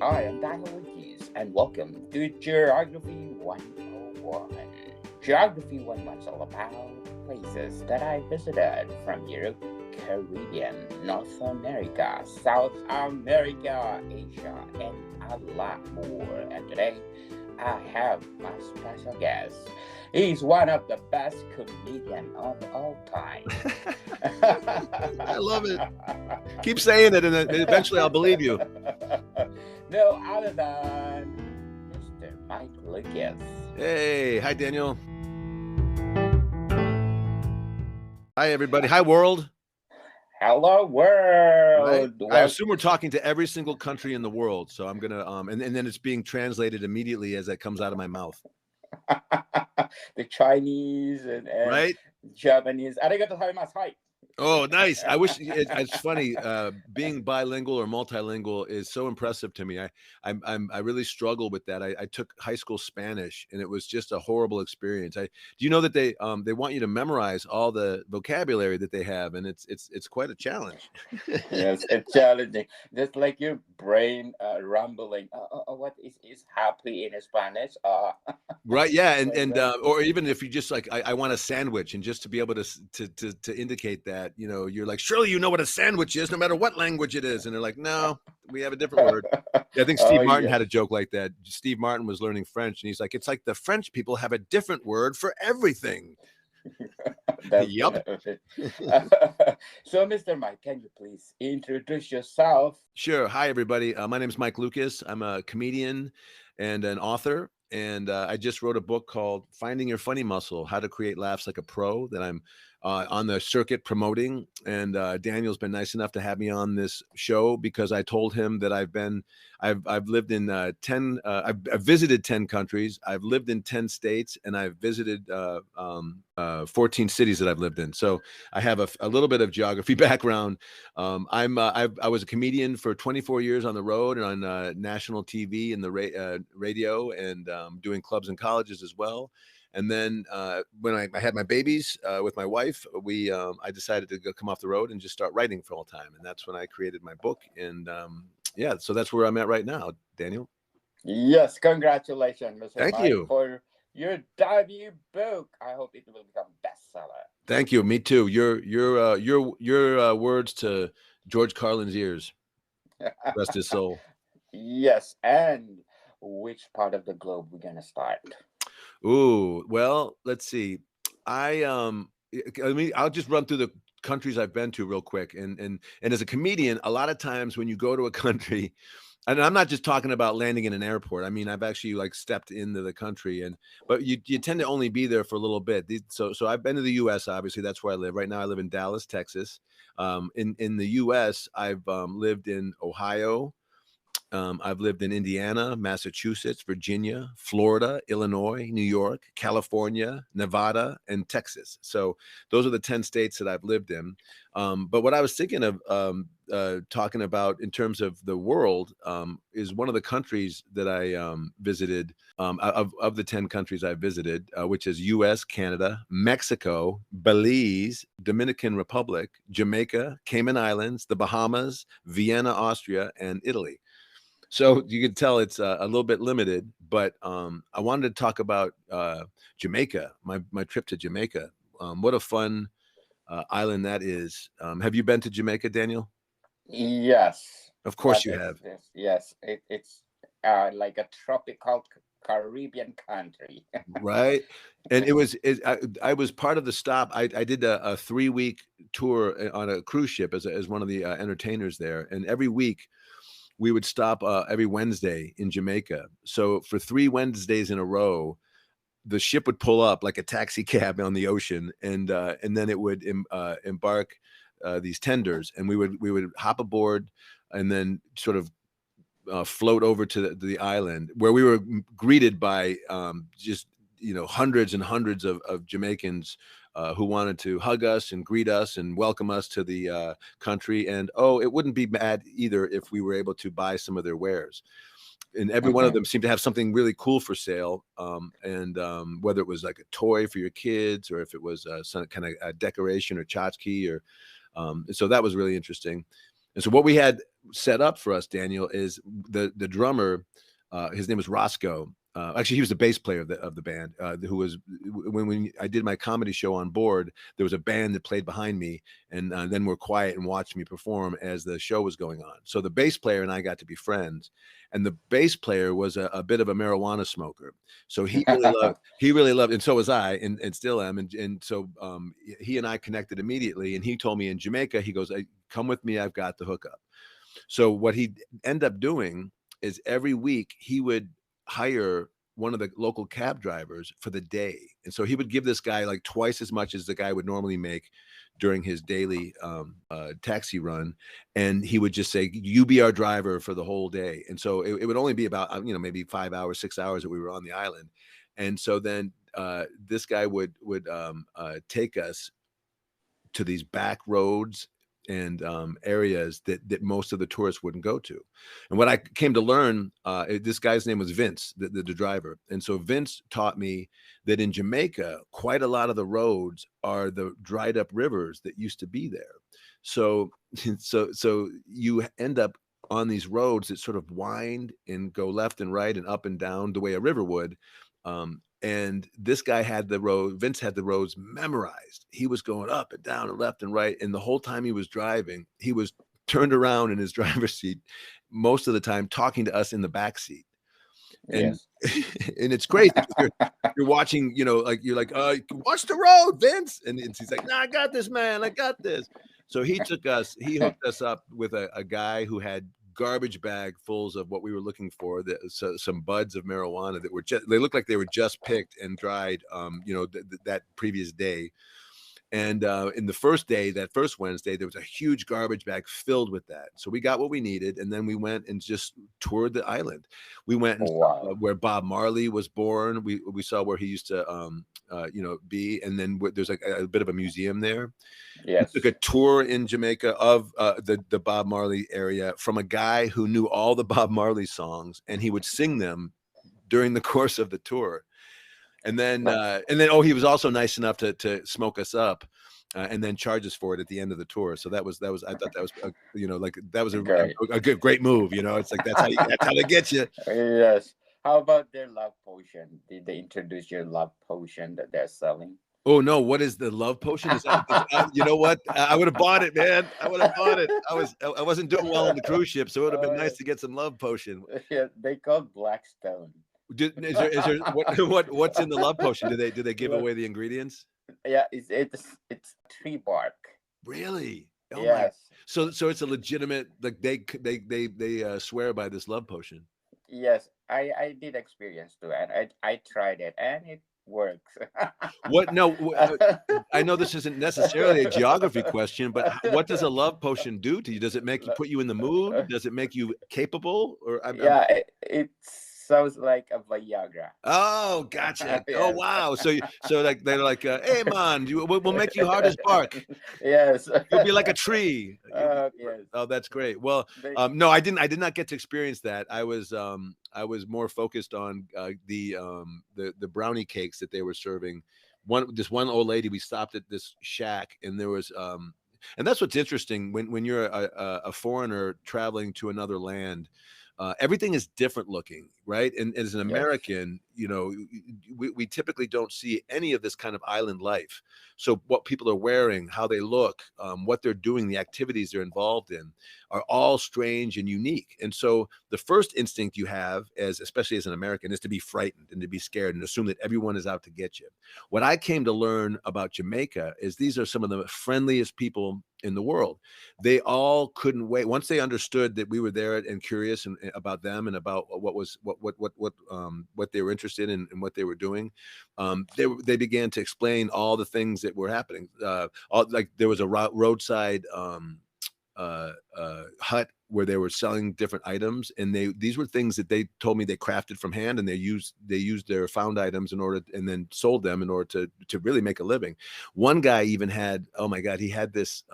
I am Daniel Lukas, and welcome to Geography 101. Geography 101 is all about places that I visited from Europe, Caribbean, North America, South America, Asia, and a lot more. And today, I have my special guest. He's one of the best comedian of all time. I love it. Keep saying it, and then eventually I'll believe you. No other than Mr. Mike Lucas. Hey, hi, Daniel. Hi, everybody. Hi, world. Hello, Right? world. I assume we're talking to every single country in the world, so I'm gonna and then it's being translated immediately as that comes out of my mouth. The Chinese and Right? Japanese. Arigato gozaimasu. Oh, nice. I wish it's funny. Being bilingual or multilingual is so impressive to me. I really struggle with that. I took high school Spanish, and it was just a horrible experience. Do you know that they want you to memorize all the vocabulary that they have, and it's quite a challenge. Yes, it's challenging. Just like your brain rumbling. What is happy in Spanish? Right, yeah, Like and that. or even if you just like, I want a sandwich, and just to be able to indicate that, you're like, surely you know what a sandwich is, no matter what language it is, and they're like, no, we have a different word. Yeah, I think Oh Steve Martin yes. had a joke like that. Steve Martin was learning French, and he's like, it's like the French people have a different word for everything. Yup. Definitely. So, Mr. Mike, can you please introduce yourself? Sure. Hi, everybody. My name is Mike Lucas. I'm a comedian and an author. And I just wrote a book called Finding Your Funny Muscle: How to Create Laughs Like a Pro, that I'm on the circuit promoting. And Daniel's been nice enough to have me on this show because I told him that I've lived in 10, I've visited 10 countries. I've lived in 10 states, and I've visited 14 cities that I've lived in. So I have a little bit of geography background. I was a comedian for 24 years on the road and on national TV and the radio, and doing clubs and colleges as well. And then when I had my babies with my wife, I decided to come off the road and just start writing full time, and that's when I created my book. And yeah, so that's where I'm at right now, Daniel. Yes, congratulations, Mr. Thank Mike, you. for your debut book. I hope it will become bestseller. Thank you. Me too. Your words to George Carlin's ears. Rest his soul. Yes, and which part of the globe we're gonna start? Ooh, well, let's see. I'll just run through the countries I've been to real quick. And as a comedian, a lot of times when you go to a country, and I'm not just talking about landing in an airport. I mean, I've actually like stepped into the country, but you tend to only be there for a little bit. So I've been to the U.S. Obviously, that's where I live right now. I live in Dallas, Texas. In the U.S., I've lived in Ohio. I've lived in Indiana, Massachusetts, Virginia, Florida, Illinois, New York, California, Nevada, and Texas. So those are the 10 states that I've lived in. But what I was thinking of talking about in terms of the world is one of the countries that I visited, of the 10 countries I visited, which is U.S., Canada, Mexico, Belize, Dominican Republic, Jamaica, Cayman Islands, the Bahamas, Vienna, Austria, and Italy. So you can tell it's a little bit limited, but I wanted to talk about Jamaica, my trip to Jamaica. What a fun island that is. Have you been to Jamaica, Daniel? Yes, Of course that you is have. this. Yes, it's like a tropical Caribbean country. Right. And I was part of the stop. I did a 3-week tour on a cruise ship as one of the entertainers there. And every week we would stop every Wednesday in Jamaica. So for 3 Wednesdays in a row, the ship would pull up like a taxi cab on the ocean, and then it would embark these tenders, and we would hop aboard, and then sort of float over to the island, where we were greeted by just hundreds and hundreds of Jamaicans who wanted to hug us and greet us and welcome us to the country. And it wouldn't be bad either if we were able to buy some of their wares. And every one of them seemed to have something really cool for sale. And whether it was like a toy for your kids, or if it was some kind of a decoration or tchotchke, or so that was really interesting. And so what we had set up for us, Daniel, is the drummer. His name was Roscoe. Actually, he was the bass player of the band. Who was when I did my comedy show on board, there was a band that played behind me, and then were quiet and watched me perform as the show was going on. So the bass player and I got to be friends, and the bass player was a bit of a marijuana smoker. So he really loved, and so was I, and still am. And so he and I connected immediately. And he told me in Jamaica, he goes, "Hey, come with me. I've got the hookup." So what he'd end up doing is every week he would hire one of the local cab drivers for the day. And so he would give this guy like twice as much as the guy would normally make during his daily taxi run. And he would just say, "You be our driver for the whole day." And so it would only be about, maybe 5 hours, 6 hours that we were on the island. And so then this guy would take us to these back roads and areas that most of the tourists wouldn't go to. And what I came to learn, this guy's name was Vince, the driver. And so Vince taught me that in Jamaica, quite a lot of the roads are the dried up rivers that used to be there. So you end up on these roads that sort of wind and go left and right and up and down the way a river would. And this guy Vince had the roads memorized. He was going up and down and left and right. And the whole time he was driving, he was turned around in his driver's seat most of the time, talking to us in the back seat. And and it's crazy because you're watching, you're like, watch the road, Vince. And he's like, "Nah, I got this, man. I got this." So he hooked us up with a guy who had garbage bag fulls of what we were looking for, some buds of marijuana that were they looked like they were just picked and dried, that previous day. And in the first day, that first Wednesday, there was a huge garbage bag filled with that. So we got what we needed, and then we went and just toured the island. We went and saw where Bob Marley was born. We saw where he used to be, and then there's like a bit of a museum there. Yes. We took a tour in Jamaica of the Bob Marley area from a guy who knew all the Bob Marley songs, and he would sing them during the course of the tour. And then he was also nice enough to smoke us up, and then charge us for it at the end of the tour. So I thought that was a great move. It's like that's how they get you. Yes. How about their love potion? Did they introduce your love potion that they're selling? Oh no! What is the love potion? You know what? I would have bought it, man. I would have bought it. I wasn't doing well on the cruise ship, so it would have been nice to get some love potion. Yeah, they call Blackstone. Is there what's in the love potion? Do they give away the ingredients? Yeah, it's tree bark. Really? Oh yes. So it's a legitimate, like they swear by this love potion. Yes, I did experience too, and I tried it, and it works. What? No, I know this isn't necessarily a geography question, but what does a love potion do to you? Does it put you in the mood? Does it make you capable? Or it sounds like a Viagra. Oh, gotcha. Yes. Oh, wow. So like they're like, "Hey, man, we'll make you hard as bark. Yes, You'll be like a tree." yes. Oh, that's great. Well, no, I did not get to experience that. I was more focused on the brownie cakes that they were serving. This one old lady, we stopped at this shack, and there was and that's what's interesting when you're a foreigner traveling to another land. Everything is different looking, right? And as an American, we typically don't see any of this kind of island life. So what people are wearing, how they look, what they're doing, the activities they're involved in are all strange and unique. And so the first instinct you have, especially as an American, is to be frightened and to be scared and assume that everyone is out to get you. What I came to learn about Jamaica is these are some of the friendliest people in the world. They all couldn't wait. Once they understood that we were there and curious and about them and about what they were interested in and what they were doing, they began to explain all the things that were happening. Like there was a roadside hut where they were selling different items, and these were things that they told me they crafted from hand, and they used their found items and then sold them in order to really make a living. One guy even had, oh my God, he had this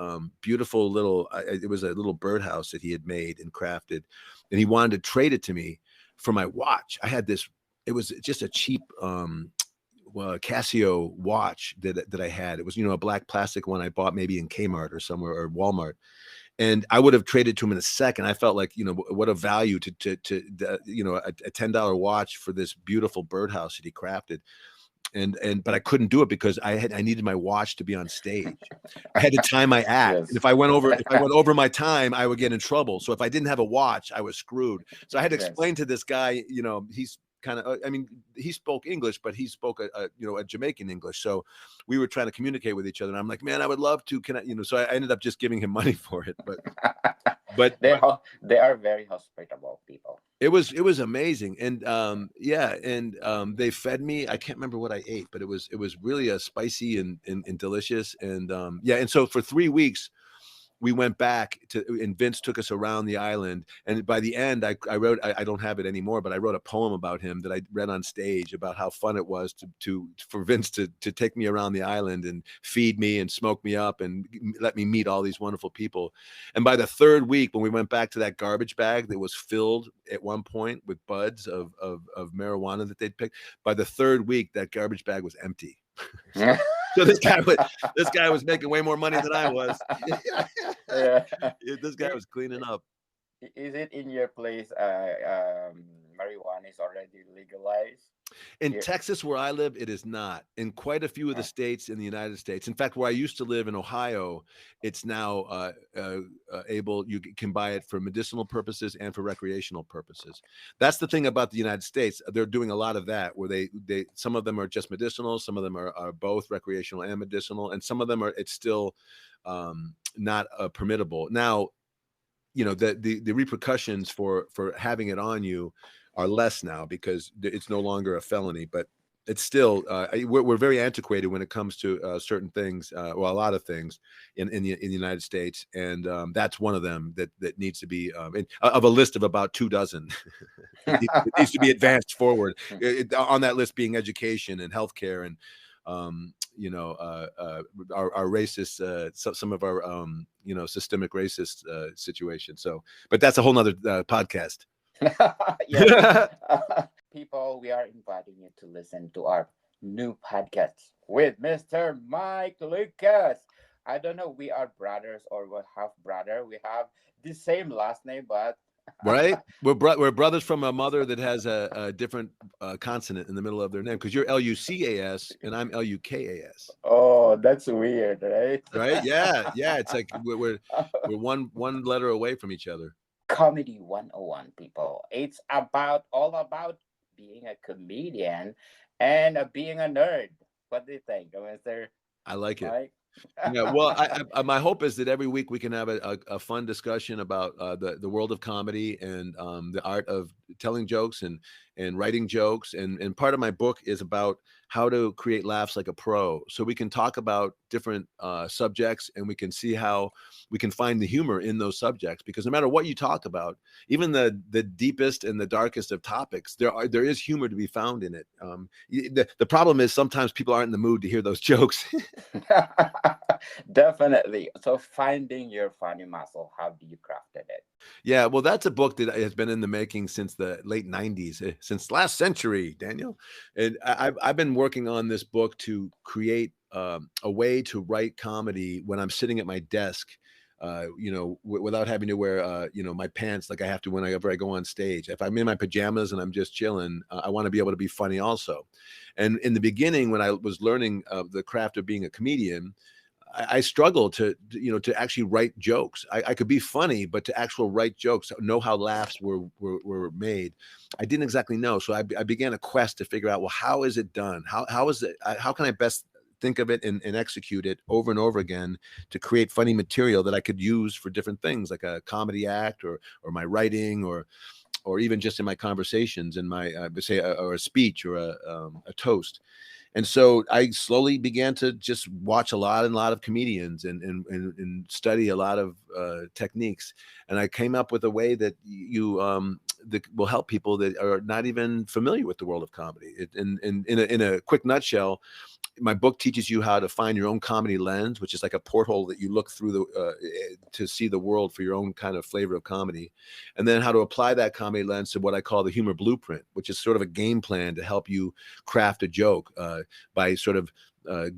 beautiful little it was a little birdhouse that he had made and crafted, and he wanted to trade it to me for my watch. I had this, it was just a cheap Casio watch that I had. It was, a black plastic one I bought maybe in Kmart or somewhere, or Walmart. And I would have traded to him in a second. I felt like, what a value a $10 watch for this beautiful birdhouse that he crafted. But I couldn't do it because I needed my watch to be on stage. I had to time my act. Yes. And if I went over my time, I would get in trouble. So if I didn't have a watch, I was screwed. So I had to Yes. explain to this guy, he's kind of, I mean, he spoke English, but he spoke a Jamaican English. So we were trying to communicate with each other. And I'm like, man, I would love to, so I ended up just giving him money for it. But They are very hospitable people. it was amazing. And they fed me. I can't remember what I ate, but it was really a spicy and delicious. And and so for 3 weeks we went back and Vince took us around the island. And by the end, I wrote, I don't have it anymore, but I wrote a poem about him that I read on stage about how fun it was for Vince to take me around the island and feed me and smoke me up and let me meet all these wonderful people. And by the 3rd week, when we went back to that garbage bag that was filled at one point with buds of marijuana that they'd picked, by the 3rd week, that garbage bag was empty. So this guy was making way more money than I was. Yeah. This guy was cleaning up. Is it in your place? Marijuana is already legalized In here. Texas, where I live, it is not. In quite a few of the states in the United States. In fact, where I used to live in Ohio, it's now able. You can buy it for medicinal purposes and for recreational purposes. That's the thing about the United States. They're doing a lot of that, where they some of them are just medicinal, some of them are both recreational and medicinal, and some of them it's still not permittable. Now, the repercussions for having it on you are less now because it's no longer a felony, but it's still we're very antiquated when it comes to certain things, a lot of things in the United States, and that's one of them that needs to be of a list of about 24. It needs to be advanced forward. On that list being education and healthcare and our racist, some of our systemic racist situation. So, but that's a whole nother podcast. Yes. People, we are inviting you to listen to our new podcast with Mr. Mike Lucas. I don't know, we are brothers or we're half brother. We have the same last name, but Right? We're brothers from a mother that has a different consonant in the middle of their name, because you're Lucas and I'm Lukas. oh, that's weird, right? Right? Yeah. It's like we're one letter away from each other. Comedy 101, people. It's all about being a comedian and being a nerd. What do you think, Mr. I like it. Mike? Yeah, well, my hope is that every week we can have a fun discussion about the world of comedy and the art of telling jokes and writing jokes. And part of my book is about how to create laughs like a pro. So we can talk about different subjects, and we can see how we can find the humor in those subjects. Because no matter what you talk about, even the deepest and the darkest of topics, there is humor to be found in it. The problem is sometimes people aren't in the mood to hear those jokes. Definitely. So finding your funny muscle, how do you crafted it? Yeah, well, that's a book that has been in the making since the late 90s, since last century, Daniel. And I've been working on this book to create a way to write comedy when I'm sitting at my desk, without having to wear, my pants like I have to whenever I go on stage. If I'm in my pajamas and I'm just chilling, I want to be able to be funny also. And in the beginning, when I was learning the craft of being a comedian, I struggled to actually write jokes. I could be funny, but to actual write jokes, know how laughs were made, I didn't exactly know. So I began a quest to figure out, well, how is it done? How is it? How can I best think of it and execute it over and over again to create funny material that I could use for different things, like a comedy act or my writing or even just in my conversations in my or a speech or a toast. And so I slowly began to just watch a lot of comedians and study a lot of techniques. And I came up with a way that that will help people that are not even familiar with the world of comedy. In a quick nutshell, my book teaches you how to find your own comedy lens, which is like a porthole that you look through to see the world for your own kind of flavor of comedy, and then how to apply that comedy lens to what I call the humor blueprint, which is sort of a game plan to help you craft a joke by sort of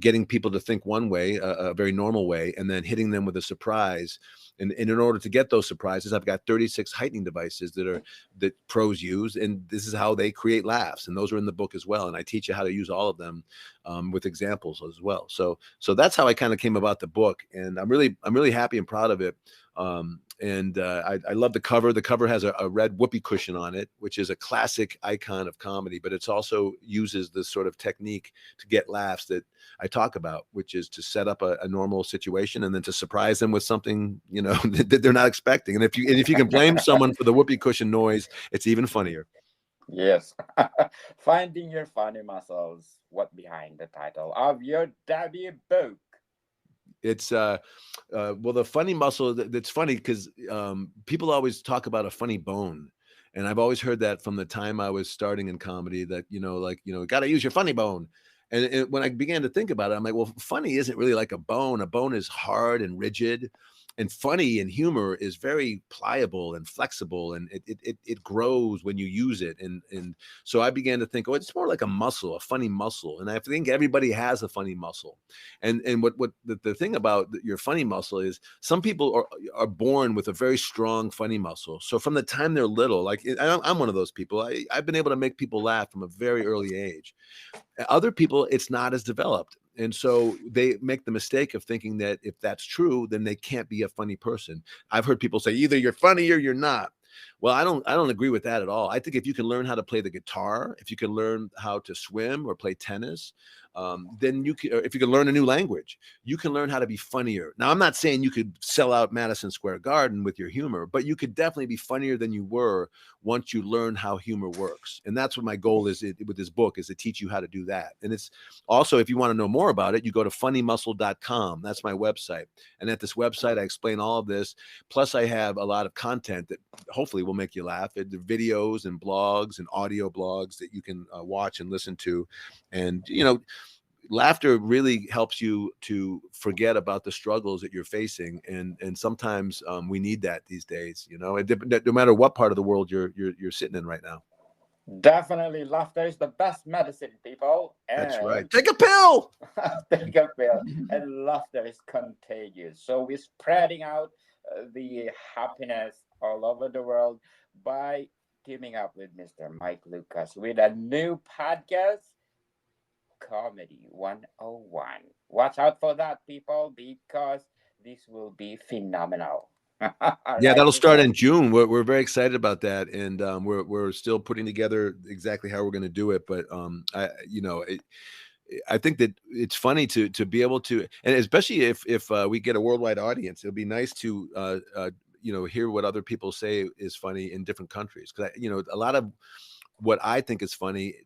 getting people to think one way, a very normal way, and then hitting them with a surprise And in order to get those surprises, I've got 36 heightening devices that pros use, and this is how they create laughs. And those are in the book as well. And I teach you how to use all of them with examples as well. So that's how I kind of came about the book, and I'm really happy and proud of it. I love the cover. The cover has a red whoopee cushion on it, which is a classic icon of comedy, but it's also uses the sort of technique to get laughs that I talk about, which is to set up a normal situation and then to surprise them with something, that they're not expecting. And if you can blame someone for the whoopee cushion noise, it's even funnier. Yes. Finding your funny muscles. What behind the title of your debut book? It's well, the funny muscle. That's funny because people always talk about a funny bone, and I've always heard that from the time I was starting in comedy. That got to use your funny bone. And when I began to think about it, I'm like, well, funny isn't really like a bone. A bone is hard and rigid, and funny and humor is very pliable and flexible, and it grows when you use it. And so I began to think, oh, it's more like a muscle, a funny muscle. And I think everybody has a funny muscle. And what the thing about your funny muscle is, some people are born with a very strong funny muscle. So from the time they're little, like I'm one of those people. I've been able to make people laugh from a very early age. Other people, it's not as developed. And so they make the mistake of thinking that if that's true, then they can't be a funny person. I've heard people say either you're funny or you're not. Well, I don't agree with that at all. I think if you can learn how to play the guitar, if you can learn how to swim or play tennis, then you can, if you can learn a new language, you can learn how to be funnier. Now, I'm not saying you could sell out Madison Square Garden with your humor, but you could definitely be funnier than you were once you learn how humor works. And that's what my goal is with this book, is to teach you how to do that. And it's also, if you want to know more about it, you go to funnymuscle.com. That's my website. And at this website, I explain all of this. Plus, I have a lot of content that hopefully will make you laugh. The videos and blogs and audio blogs that you can watch and listen to. And, laughter really helps you to forget about the struggles that you're facing, and sometimes we need that these days. No matter what part of the world you're sitting in right now. Definitely, laughter is the best medicine, people. That's right. And Take a pill. take a pill. And laughter is contagious. So we're spreading out the happiness all over the world by teaming up with Mr. Mike Lucas with a new podcast, Comedy 101. Watch out for that, people, because this will be phenomenal. All Yeah, right, that'll start Mr. in June. We're very excited about that, and we're still putting together exactly how we're going to do it. But I think that it's funny to be able to, and especially if we get a worldwide audience, it'll be nice to hear what other people say is funny in different countries. Because a lot of what I think is funny,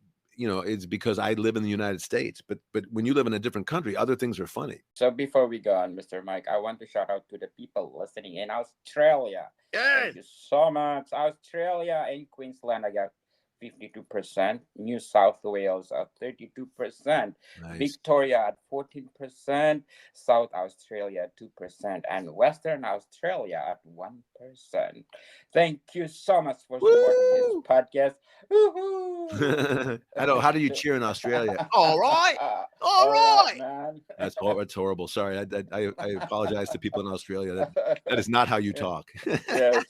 is because I live in the United States. But when you live in a different country, other things are funny. So before we go on, Mr. Mike, I want to shout out to the people listening in Australia. Thank Yes. you so much. Australia and Queensland, I got 52%. New South Wales at 32%. Nice. Victoria at 14%. South Australia at 2%. And Western Australia at 1%. Thank you so much for supporting this Woo! podcast. Woohoo! How do you cheer in Australia? All right. All All right, right. man. That's horrible. Sorry. I apologize to people in Australia. That is not how you talk. Yes.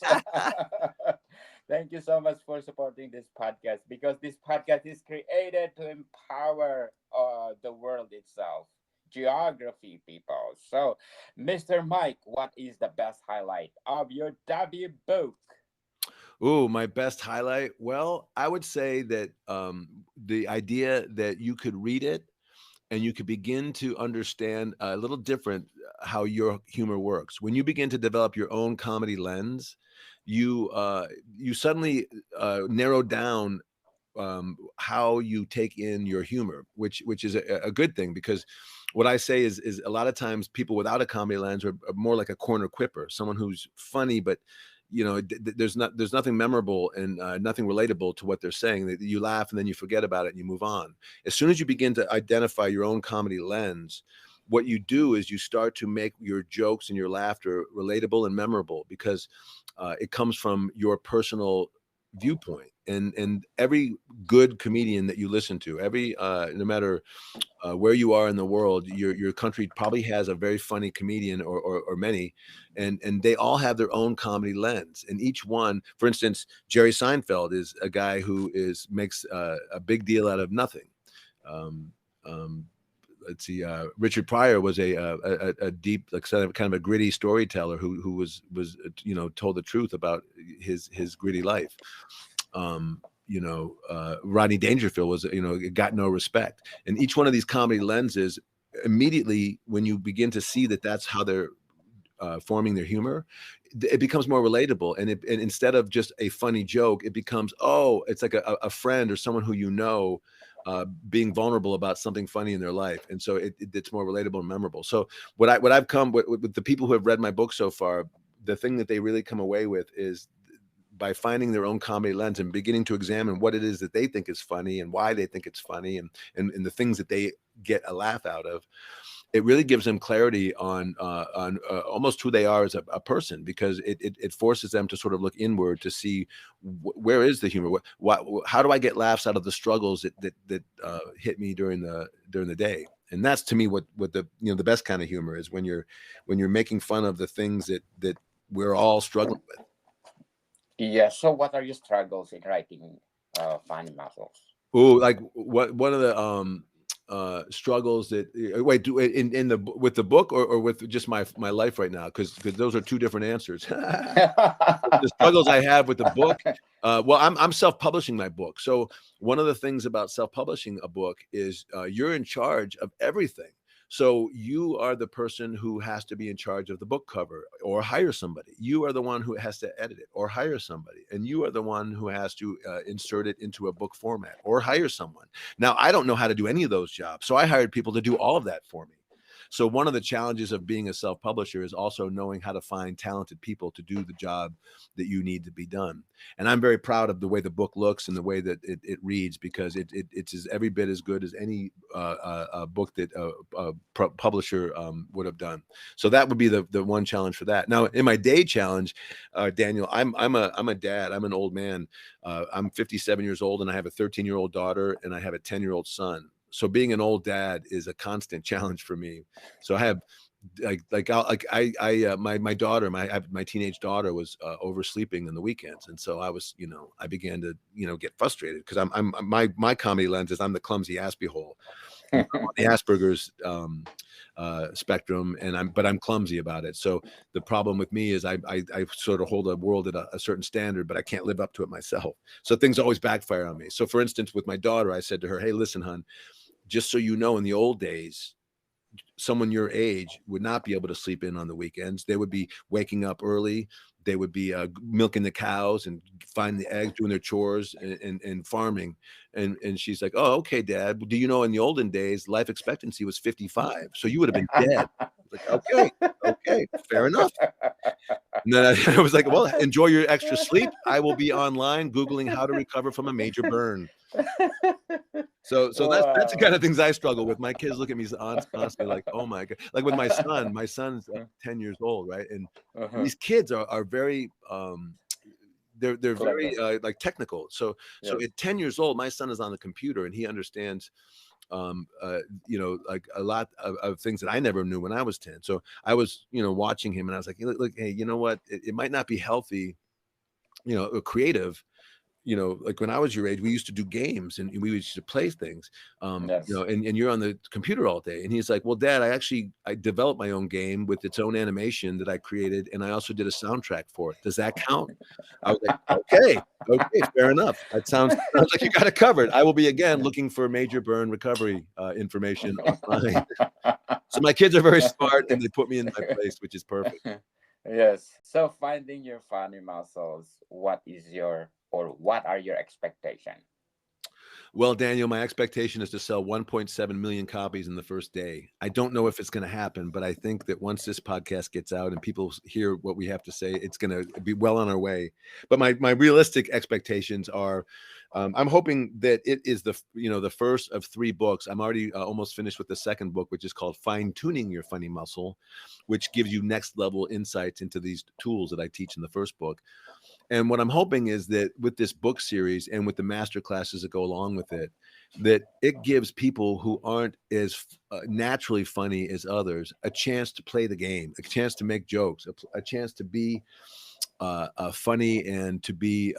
Thank you so much for supporting this podcast, because this podcast is created to empower the world itself. Geography, people. So, Mr. Mike, what is the best highlight of your debut book? Ooh, my best highlight. Well, I would say that the idea that you could read it and you could begin to understand a little different how your humor works. When you begin to develop your own comedy lens, you suddenly narrow down how you take in your humor, which is a good thing, because what I say is a lot of times people without a comedy lens are more like a corner quipper, someone who's funny, but there's nothing memorable and nothing relatable to what they're saying. That you laugh and then you forget about it and you move on. As soon as you begin to identify your own comedy lens, what you do is you start to make your jokes and your laughter relatable and memorable, because it comes from your personal viewpoint. And every good comedian that you listen to, every no matter where you are in the world, your country probably has a very funny comedian or many, and they all have their own comedy lens. And each one, for instance, Jerry Seinfeld is a guy who makes a big deal out of nothing. Um, um, let's see, Richard Pryor was a deep, like kind of a gritty storyteller who was told the truth about his gritty life. Rodney Dangerfield was, got no respect. And each one of these comedy lenses, immediately when you begin to see that that's how they're forming their humor, it becomes more relatable. And instead of just a funny joke, it becomes, it's like a friend or someone who being vulnerable about something funny in their life. And so it's more relatable and memorable. So what I've come with the people who have read my book so far, the thing that they really come away with is, by finding their own comedy lens and beginning to examine what it is that they think is funny and why they think it's funny, and the things that they get a laugh out of, it really gives them clarity on almost who they are as a person, because it forces them to sort of look inward to see where is the humor, how do I get laughs out of the struggles that hit me during the day. And that's, to me, what the best kind of humor is, when you're making fun of the things that we're all struggling with. Yeah. So, what are your struggles in writing funny muscles? Oh, like one of the struggles that wait with the book, or with just my life right now, because those are two different answers. The struggles I have with the book, well, I'm self-publishing my book. So one of the things about self-publishing a book is you're in charge of everything. So you are the person who has to be in charge of the book cover, or hire somebody. You are the one who has to edit it, or hire somebody. And you are the one who has to insert it into a book format, or hire someone. Now, I don't know how to do any of those jobs, so I hired people to do all of that for me. So one of the challenges of being a self-publisher is also knowing how to find talented people to do the job that you need to be done. And I'm very proud of the way the book looks and the way that it reads, because it's every bit as good as any book that a publisher would have done. So that would be the one challenge for that. Now, in my day challenge, Daniel, I'm a dad. I'm an old man. I'm 57 years old, and I have a 13-year-old daughter, and I have a 10-year-old son. So being an old dad is a constant challenge for me. So I have my daughter, my teenage daughter was oversleeping on the weekends, and so I began to get frustrated, because my comedy lens is I'm the clumsy Aspie hole, on the Asperger's spectrum, but I'm clumsy about it. So the problem with me is I sort of hold the world at a certain standard, but I can't live up to it myself. So things always backfire on me. So for instance, with my daughter, I said to her, "Hey, listen, hon, just so you know, in the old days, someone your age would not be able to sleep in on the weekends. They would be waking up early. They would be milking the cows and finding the eggs, doing their chores and farming." And she's like, "Oh, okay, Dad. Do you know, in the olden days, life expectancy was 55. So you would have been dead." Like, okay, fair enough. And then I was like, "Well, enjoy your extra sleep. I will be online Googling how to recover from a major burn." So that's the kind of things I struggle with. My kids look at me constantly like, "Oh my God." Like with my son's 10 years old, right? And these kids are very they're very like technical. So at 10 years old, my son is on the computer and he understands like a lot of things that I never knew when I was 10. So I was, watching him, and I was like, look, hey, you know what? It might not be healthy, or creative. Like when I was your age, we used to do games and we used to play things, Yes. and you're on the computer all day. And he's like, "Well, Dad, I developed my own game with its own animation that I created. And I also did a soundtrack for it. Does that count?" I was like, okay, fair enough. That sounds like you got it covered. I will be again looking for major burn recovery information online. So my kids are very smart and they put me in my place, which is perfect. Yes. So, finding your funny muscles, what are your expectations? Well, Daniel, my expectation is to sell 1.7 million copies in the first day. I don't know if it's going to happen, but I think that once this podcast gets out and people hear what we have to say, it's going to be well on our way. But my realistic expectations are I'm hoping that it is the first of 3 books. I'm already almost finished with the second book, which is called Fine Tuning Your Funny Muscle, which gives you next level insights into these tools that I teach in the first book. And what I'm hoping is that with this book series and with the master classes that go along with it, that it gives people who aren't as naturally funny as others a chance to play the game, a chance to make jokes, a chance to be funny and to be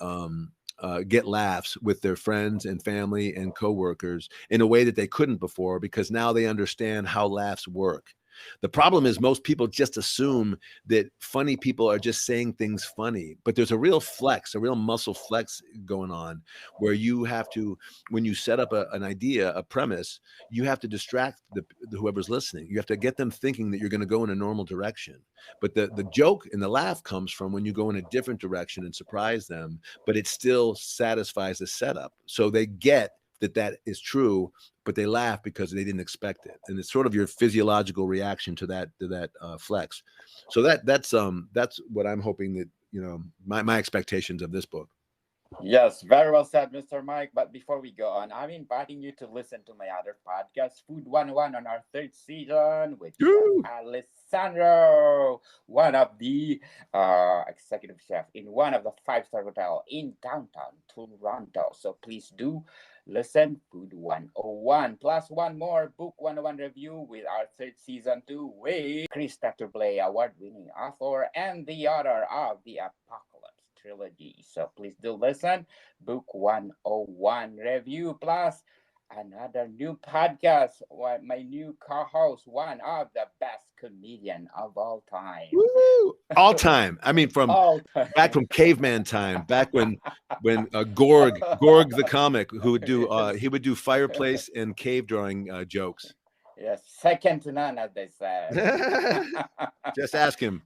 get laughs with their friends and family and coworkers in a way that they couldn't before, because now they understand how laughs work. The problem is most people just assume that funny people are just saying things funny, but there's a real flex, a real muscle flex going on, where you have to, when you set up an idea, a premise, you have to distract whoever's listening. You have to get them thinking that you're going to go in a normal direction. But the joke and the laugh comes from when you go in a different direction and surprise them, but it still satisfies the setup. So they get that is true, but they laugh because they didn't expect it, and it's sort of your physiological reaction to that flex. So that's what I'm hoping that my expectations of this book. Yes, very well said, Mr. Mike. But before we go on, I'm inviting you to listen to my other podcast, Food 101, on our third season with Chef Woo! Alessandro, one of the executive chef in one of the five-star hotel in downtown Toronto. So please do listen, Food 101. Plus one more Book 101 review with our third season too with Chris Tatterblay, award-winning author and the author of the Apocalypse trilogy. So please do listen. Book 101 review plus another new podcast. My new co-host, one of the best comedian of all time. Woo! All time. I mean, from All back time. from caveman time, back when Gorg the comic, who would do Yes. he would do fireplace and cave drawing jokes. Yes, second to none, as they said. Just ask him.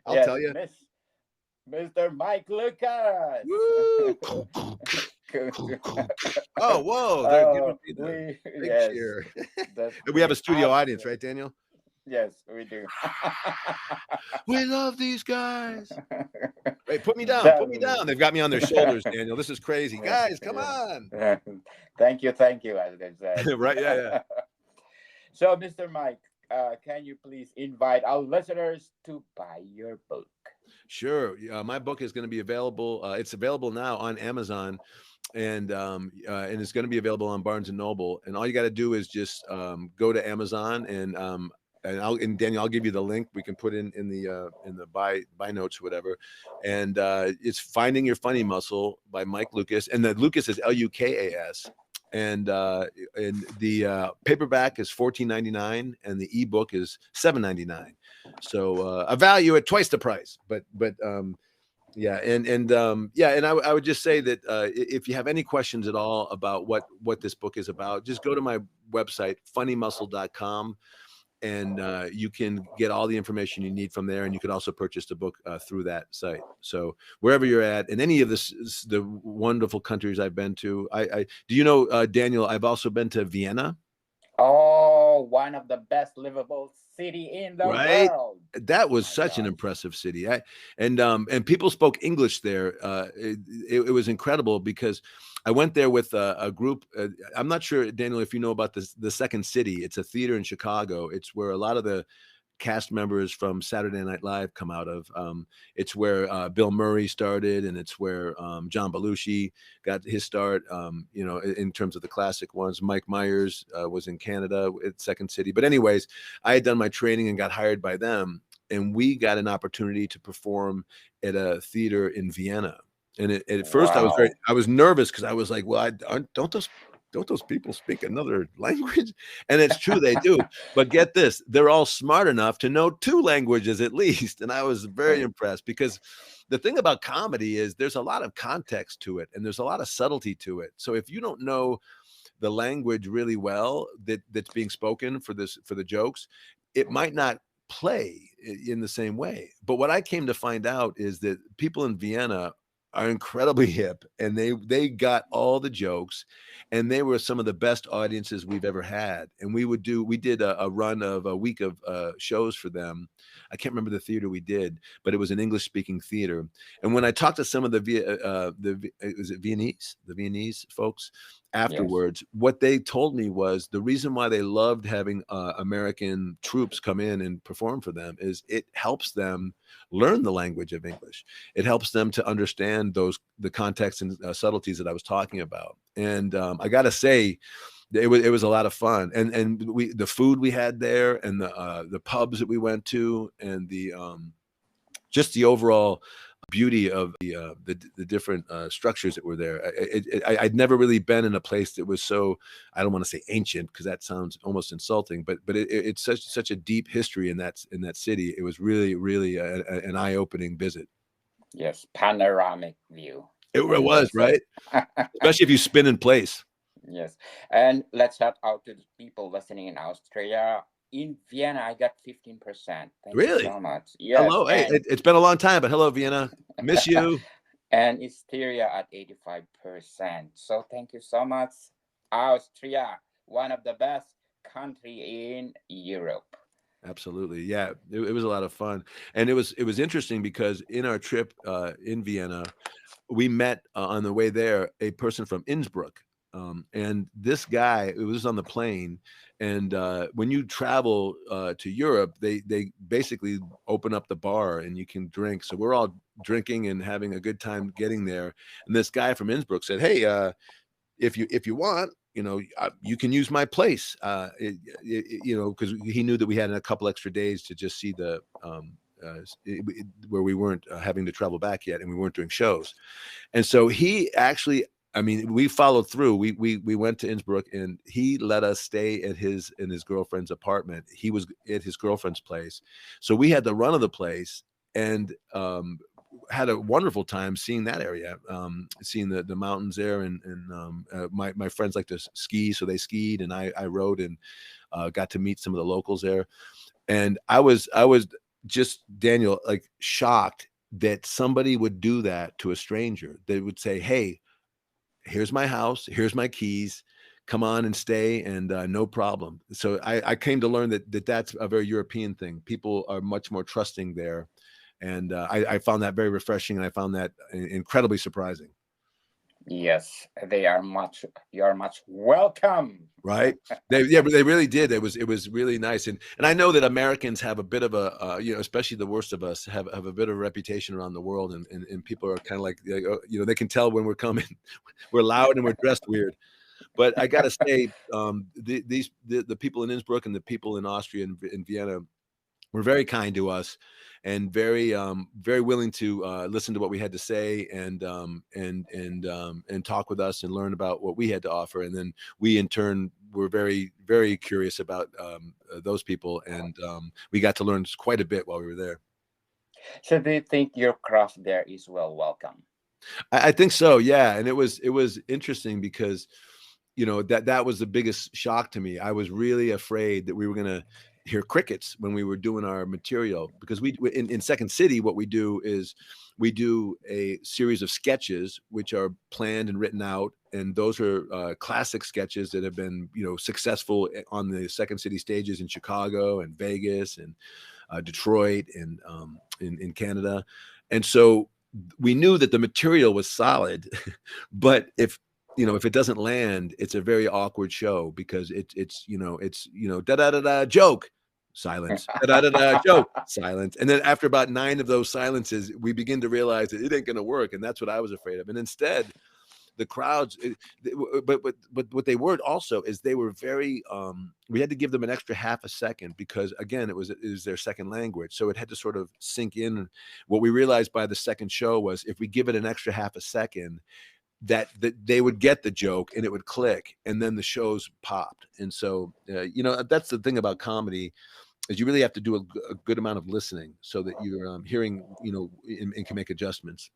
I'll Yes, tell you. Mr. Mike Lucas. Woo! Oh, whoa! They're giving me the big Yes, cheer. We have a the studio audience, right, Daniel? Yes, we do. We love these guys. Wait, put me down. Put me Definitely. down. They've got me on their shoulders, Daniel. This is crazy. Yeah, Guys, come yeah. on. Thank you, as they said. Right? Yeah. So, Mr. Mike, can you please invite our listeners to buy your book? Sure. My book is going to be available. It's available now on Amazon, and it's going to be available on Barnes and Noble. And all you got to do is just go to Amazon, and Daniel, I'll give you the link. We can put in the buy notes or whatever. And it's Finding Your Funny Muscle by Mike Lukas, and the Lukas is Lukas. And the paperback is $14.99, and the ebook is $7.99. So a value at twice the price. But yeah, and I would just say that if you have any questions at all about what this book is about, just go to my website, funnymuscle.com, and you can get all the information you need from there. And you can also purchase the book through that site. So wherever you're at, in any of the wonderful countries I've been to, I do you know, Daniel, I've also been to Vienna. Oh, one of the best livable city in the Right? world. That was My such an God. impressive city. And people spoke English there. It was incredible because I went there with a group. I'm not sure, Daniel, if you know about the Second City. It's a theater in Chicago. It's where a lot of the cast members from Saturday Night Live come out of. It's where Bill Murray started, and it's where John Belushi got his start. In terms of the classic ones, Mike Myers was in Canada at Second City. But anyways, I had done my training and got hired by them, and we got an opportunity to perform at a theater in Vienna. And at first, Wow. I was nervous because I was like, well, don't those people speak another language? And it's true, they do. But get this, they're all smart enough to know 2 languages at least. And I was very impressed because the thing about comedy is there's a lot of context to it and there's a lot of subtlety to it. So if you don't know the language really well that's being spoken for the jokes, it might not play in the same way. But what I came to find out is that people in Vienna are incredibly hip, and they got all the jokes, and they were some of the best audiences we've ever had. And we did a run of a week of shows for them. I can't remember the theater we did, but it was an English speaking theater. And when I talked to some of is it the Viennese folks Yes. afterwards, what they told me was the reason why they loved having American troops come in and perform for them is it helps them learn the language of English. It helps them to understand the context and subtleties that I was talking about. And I got to say, it was a lot of fun. And the food we had there, and the pubs that we went to, and the just the overall beauty of the different structures that were there. I'd never really been in a place that was so, I don't want to say ancient because that sounds almost insulting, but it's such a deep history in that city. It was really an eye-opening visit. Yes. Panoramic view, It as they was, say. right? Especially if you spin in place. Yes. And let's shout out to the people listening in Austria. In Vienna, I got 15%. Thank you Really? so much. Yes. Hello. Hey, And it's been a long time, but hello, Vienna. Miss you. and Styria at 85%. So thank you so much. Austria, one of the best country in Europe. Absolutely. Yeah, it was a lot of fun. And it was interesting because in our trip in Vienna, we met on the way there a person from Innsbruck. And this guy, it was on the plane. And when you travel to Europe, they basically open up the bar and you can drink. So we're all drinking and having a good time getting there. And this guy from Innsbruck said, "Hey, if you want, you can use my place." Because he knew that we had a couple extra days to just see where we weren't having to travel back yet, and we weren't doing shows. And so he actually, I mean, we followed through. We went to Innsbruck, and he let us stay at his girlfriend's apartment. He was at his girlfriend's place, so we had the run of the place, and had a wonderful time seeing that area, seeing the mountains there, and my friends like to ski, so they skied, and I rode, and got to meet some of the locals there. And I was just, Daniel, like, shocked that somebody would do that to a stranger. They would say, "Hey, here's my house, here's my keys, come on and stay, and no problem." So I came to learn that's a very European thing. People are much more trusting there, and I found that very refreshing, and I found that incredibly surprising. Yes, you are much welcome. Right? But they really did. It was really nice, and I know that Americans have a bit of a especially the worst of us have a bit of a reputation around the world, and people are kind of like, oh, they can tell when we're coming. We're loud and we're dressed weird. But I got to say, the people in Innsbruck and the people in Austria and in Vienna were very kind to us, and very willing to listen to what we had to say, and talk with us and learn about what we had to offer. And then we in turn were very curious about those people, and we got to learn quite a bit while we were there. So do you think your craft there is well welcome? I think so, yeah. And it was interesting because that was the biggest shock to me. I was really afraid that we were going to hear crickets when we were doing our material, because in Second City, what we do is we do a series of sketches which are planned and written out, and those are classic sketches that have been successful on the Second City stages in Chicago and Vegas and Detroit and in Canada. And so we knew that the material was solid, but if it doesn't land, it's a very awkward show, because it's da da da da joke, silence, da da da da joke, silence, and then after about 9 of those silences, we begin to realize that it ain't going to work, and that's what I was afraid of. And instead, the crowds, but what they were also is they were very. We had to give them an extra half a second, because again, it was their second language, so it had to sort of sink in. What we realized by the second show was, if we give it an extra half a second, that they would get the joke and it would click, and then the shows popped. And so that's the thing about comedy, is you really have to do a good amount of listening, so that you're hearing, and can make adjustments.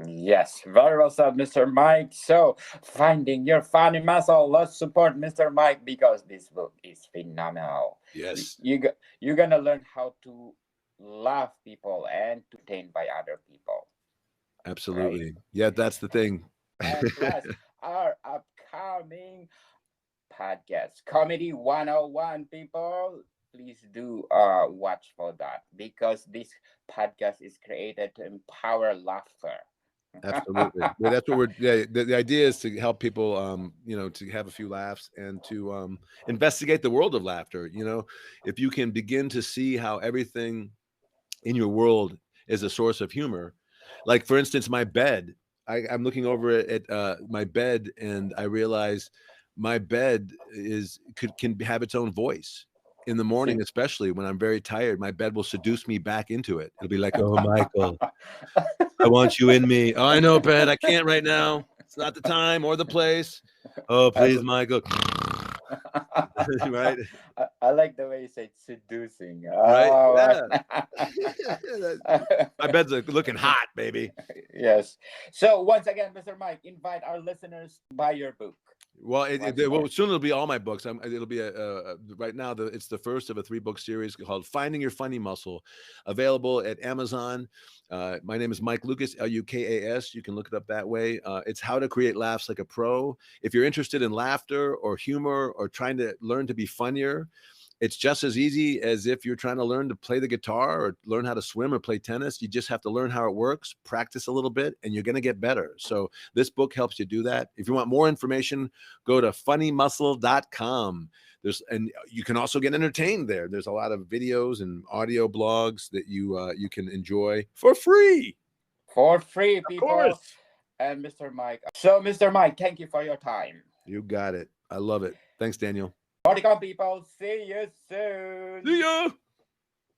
Yes, very well said, Mr. Mike. So, finding your funny muscle. Let's support Mr. Mike because this book is phenomenal. Yes. You're gonna learn how to love people and to entertain by other people. right? Absolutely. Yeah, that's the thing. And plus, our upcoming podcast, Comedy 101, people. Please do watch for that because this podcast is created to empower laughter. Absolutely. Yeah, that's what we're yeah, the idea is to help people to have a few laughs and to investigate the world of laughter. If you can begin to see how everything in your world is a source of humor. Like for instance, my bed. I'm looking over at my bed and I realize my bed can have its own voice. In the morning, See, especially when I'm very tired, my bed will seduce me back into it. It'll be like, "Oh, Michael, I want you in me. Oh, I know, bed. I can't right now. It's not the time or the place. Oh, I, please, Michael." Right? I like the way you said seducing. Right? Oh, Yeah. My bed's looking hot, baby. yes. So once again, Mr. Mike, invite our listeners to buy your book Well, once more. soon it'll be all my books. It'll be right now. It's the first of a 3-book series called "Finding Your Funny Muscle," available at Amazon. My name is Mike Lukas, Lukas. You can look it up that way. It's how to create laughs like a pro. If you're interested in laughter or humor or trying to learn to be funnier, it's just as easy as if you're trying to learn to play the guitar or learn how to swim or play tennis. You just have to learn how it works, practice a little bit, and you're going to get better. So this book helps you do that. If you want more information, go to funnymuscle.com. And you can also get entertained there. There's a lot of videos and audio blogs that you can enjoy for free. For free, Of people. course. And Mr. Mike. So, Mr. Mike, thank you for your time. You got it. I love it. Thanks, Daniel. Morticon, people. See you soon. See ya.